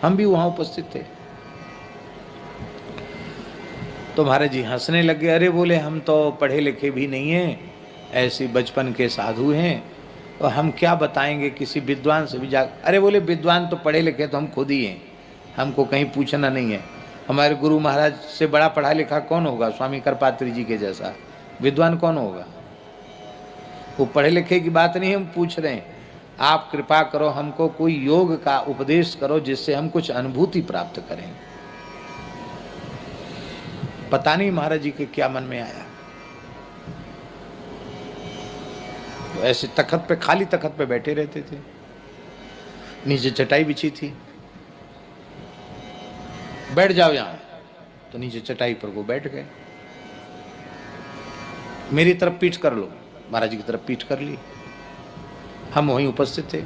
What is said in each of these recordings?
हम भी वहां उपस्थित थे। तो महाराज जी हंसने लगे। अरे बोले हम तो पढ़े लिखे भी नहीं हैं, ऐसे बचपन के साधु हैं, और हम क्या बताएंगे किसी विद्वान से भी जा। अरे बोले विद्वान तो पढ़े लिखे तो हम खुद ही हैं, हमको कहीं पूछना नहीं है। हमारे गुरु महाराज से बड़ा पढ़ा लिखा कौन होगा? स्वामी करपात्री जी के जैसा विद्वान कौन होगा? वो पढ़े लिखे की बात नहीं हम पूछ रहे हैं। आप कृपा करो, हमको कोई योग का उपदेश करो जिससे हम कुछ अनुभूति प्राप्त करें। पता नहीं महाराज जी के क्या मन में आया। तो ऐसे तखत पे, खाली तखत पे बैठे रहते थे, नीचे चटाई बिछी थी, बैठ जाओ यहां। तो नीचे चटाई पर वो बैठ गए। मेरी तरफ पीठ कर लो, महाराज जी की तरफ पीठ कर ली। हम वहीं उपस्थित थे।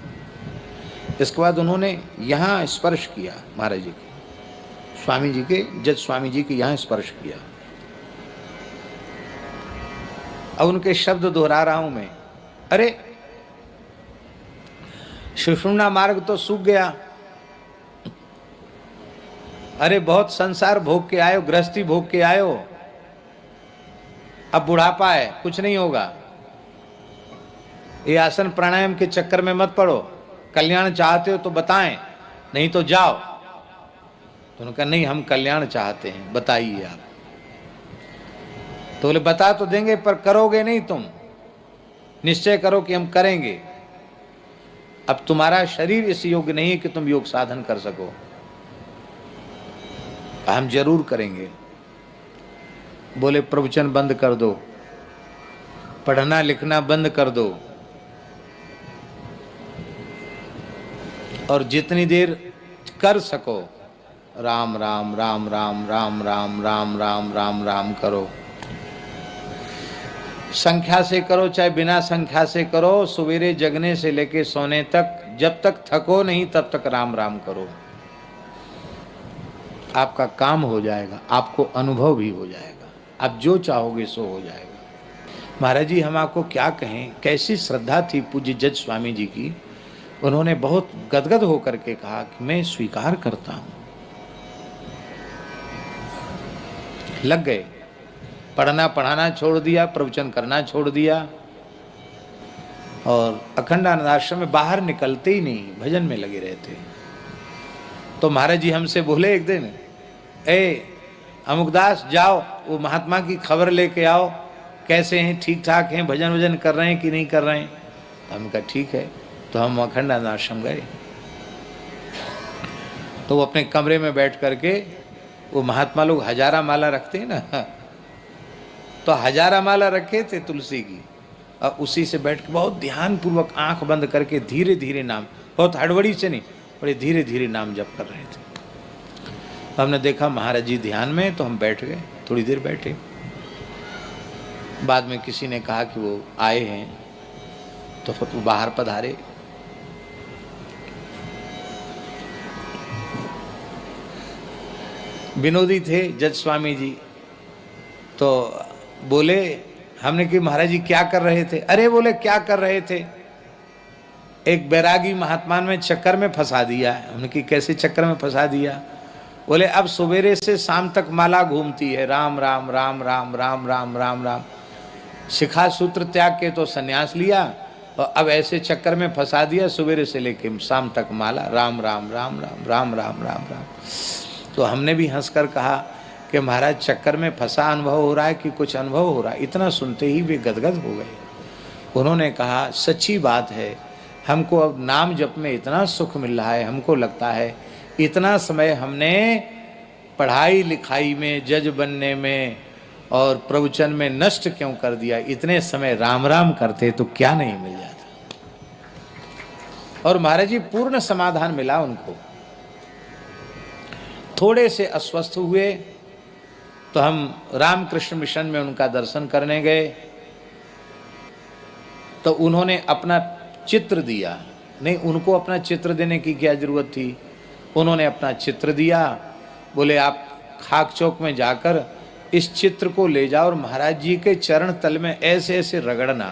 इसके बाद उन्होंने यहाँ स्पर्श किया महाराज जी के, स्वामी जी के, जज स्वामी जी के यहाँ स्पर्श किया। अब उनके शब्द दोहरा रहा हूं मैं। अरे सुषुम्ना मार्ग तो सूख गया। अरे बहुत संसार भोग के आयो, गृहस्थी भोग के आयो, अब बुढ़ापा है, कुछ नहीं होगा। ये आसन प्राणायाम के चक्कर में मत पड़ो। कल्याण चाहते हो तो बताएं, नहीं तो जाओ। तो उन्होंने कहा नहीं हम कल्याण चाहते हैं, बताइए आप। तो बोले बता तो देंगे पर करोगे नहीं तुम, निश्चय करो कि हम करेंगे। अब तुम्हारा शरीर इस योग्य नहीं है कि तुम योग साधन कर सको। हम जरूर करेंगे। बोले प्रवचन बंद कर दो, पढ़ना लिखना बंद कर दो, और जितनी देर कर सको राम राम राम राम राम राम राम राम राम राम करो। संख्या से करो चाहे बिना संख्या से करो, सवेरे जगने से लेके सोने तक, जब तक थको नहीं तब तक राम राम करो। आपका काम हो जाएगा, आपको अनुभव भी हो जाएगा, आप जो चाहोगे सो हो जाएगा। महाराज जी हम आपको क्या कहें, कैसी श्रद्धा थी पूज्य जज स्वामी जी की। उन्होंने बहुत गदगद होकर के कहा कि मैं स्वीकार करता हूं। लग गए, पढ़ना पढ़ाना छोड़ दिया, प्रवचन करना छोड़ दिया, और अखंडानंद आश्रम में बाहर निकलते ही नहीं, भजन में लगे रहते। तो महाराज जी हमसे बोले एक दिन, ए अमुकदास जाओ वो महात्मा की खबर लेके आओ, कैसे हैं, ठीक ठाक हैं, भजन वजन कर रहे हैं कि नहीं कर रहे हैं। तो हम कहा ठीक है। तो हम अखंडानंद आश्रम गए। तो वो अपने कमरे में बैठ करके, वो महात्मा लोग हजारा माला रखते हैं ना, तो हजारा माला रखे थे तुलसी की, और उसी से बैठ के बहुत ध्यान पूर्वक आंख बंद करके धीरे धीरे नाम, बहुत हड़बड़ी से नहीं, बड़े धीरे धीरे नाम जप कर रहे थे। तो हमने देखा महाराज जी ध्यान में, तो हम बैठ गए, थोड़ी देर बैठे। बाद में किसी ने कहा कि वो आए हैं, तो फिर वो बाहर पधारे। विनोदी थे जज स्वामी जी। तो बोले, हमने कि महाराज जी क्या कर रहे थे? अरे बोले क्या कर रहे थे, एक बैरागी महात्मा में चक्कर में फंसा दिया। हमने कि कैसे चक्कर में फंसा दिया? बोले अब सवेरे से शाम तक माला घूमती है, राम राम राम राम राम राम राम राम। शिखा सूत्र त्याग के तो संन्यास लिया, और अब ऐसे चक्कर में फंसा दिया, सवेरे से लेके शाम तक माला राम राम राम राम राम राम राम राम। तो हमने भी हंसकर कहा कि महाराज चक्कर में फंसा अनुभव हो रहा है कि कुछ अनुभव हो रहा है? इतना सुनते ही वे गदगद हो गए। उन्होंने कहा सच्ची बात है, हमको अब नाम जप में इतना सुख मिल रहा है, हमको लगता है इतना समय हमने पढ़ाई लिखाई में, जज बनने में और प्रवचन में नष्ट क्यों कर दिया? इतने समय राम राम करते तो क्या नहीं मिल जाता। और महाराज जी पूर्ण समाधान मिला उनको। थोड़े से अस्वस्थ हुए तो हम रामकृष्ण मिशन में उनका दर्शन करने गए। तो उन्होंने अपना चित्र दिया। नहीं, उनको अपना चित्र देने की क्या जरूरत थी, उन्होंने अपना चित्र दिया। बोले आप खाक चौक में जाकर इस चित्र को ले जाओ और महाराज जी के चरण तल में ऐसे ऐसे रगड़ना।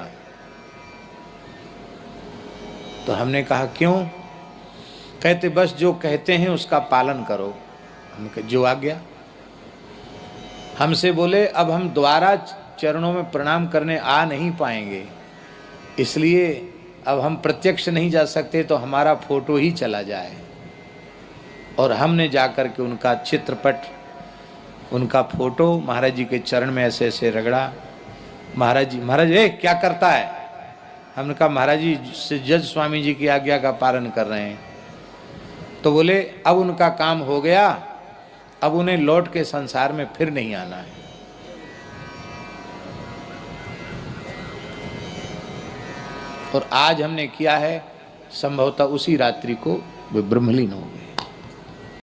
तो हमने कहा क्यों? कहते बस जो कहते हैं उसका पालन करो। हमने कहा जो आज्ञा। हमसे बोले अब हम दोबारा चरणों में प्रणाम करने आ नहीं पाएंगे, इसलिए अब हम प्रत्यक्ष नहीं जा सकते, तो हमारा फोटो ही चला जाए। और हमने जाकर के उनका चित्रपट, उनका फोटो महाराज जी के चरण में ऐसे ऐसे रगड़ा। महाराज जी, महाराज क्या करता है? हमने कहा महाराज जी से जज स्वामी जी की आज्ञा का पालन कर रहे हैं। तो बोले अब उनका काम हो गया, अब उन्हें लौट के संसार में फिर नहीं आना है। और आज हमने किया है, संभवतः उसी रात्रि को वे ब्रह्मलीन हो गए।